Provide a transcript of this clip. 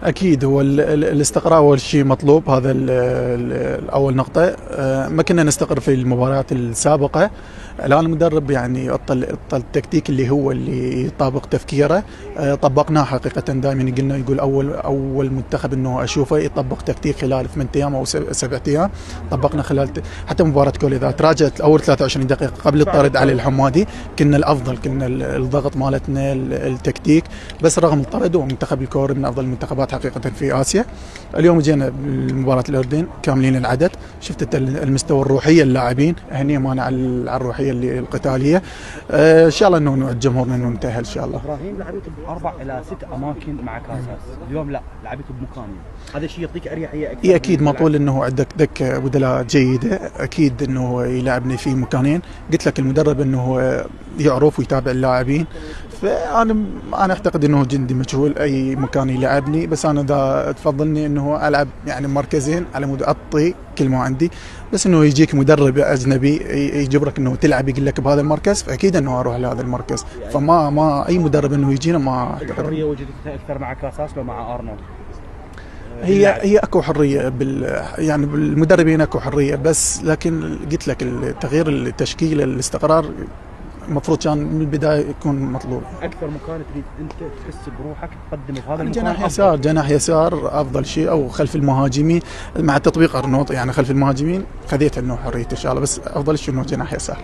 اكيد هو الاستقرار اول شيء مطلوب، هذا اول نقطه. ما كنا نستقر في المباريات السابقه. الان المدرب يعني يعطى التكتيك اللي يطابق تفكيره. طبقناه حقيقه، دائما قلنا يقول اول منتخب انه اشوفه يطبق تكتيك خلال 8 ايام او 7 ايام. طبقنا خلال حتى مباراه كولي، اذا تراجعت اول 23 دقيقه قبل الطرد علي الحمادي كنا الافضل، كنا الضغط مالتنا التكتيك. بس رغم الطرد ومنتخب الكوري من افضل المنتخبات حقيقه في اسيا. اليوم جينا بمباراه الاردن كاملين العدد، شفت المستوى الروحيه اللاعبين هني مانع على الروحيه اللي القتاليه. ان شاء الله انه نوعد جمهورنا انه ننتهي ان شاء الله. ابراهيم لعبت باربع الى ست اماكن مع كاساس، اليوم لا لعبت بمكانين، هذا الشيء يعطيك اريحيه اكثر؟ اكيد مطول انه عندك دكه بدلاء جيده، اكيد انه يلعبني في مكانين. قلت لك المدرب انه يعرف ويتابع اللاعبين، فانا اعتقد انه جندي مجهول اي مكان يلعبني، بس انا اذا تفضلني انه العب يعني مركزين على مود اعطي كل ما عندي. بس انه يجيك مدرب اجنبي يجبرك انه تلعب يقول لك بهذا المركز، فاكيد انه اروح لهذا المركز. فما اي مدرب انه يجينا ما اعتقد. الحريه وجدتها اكثر مع كاساس لو مع ارنولد؟ هي اكو حريه يعني بالمدربين اكو حريه، بس لكن قلت لك التغيير التشكيل الاستقرار المفروض كان من البدايه يكون مطلوب. اكثر مكان تريد انت تحس بروحك تقدم بهذا المكان؟ جناح يسار، جناح يسار افضل شيء، او خلف المهاجمين مع تطبيق ارنوط، يعني خلف المهاجمين خذيت انه حريه ان شاء الله، بس افضل شيء انه جناح يسار.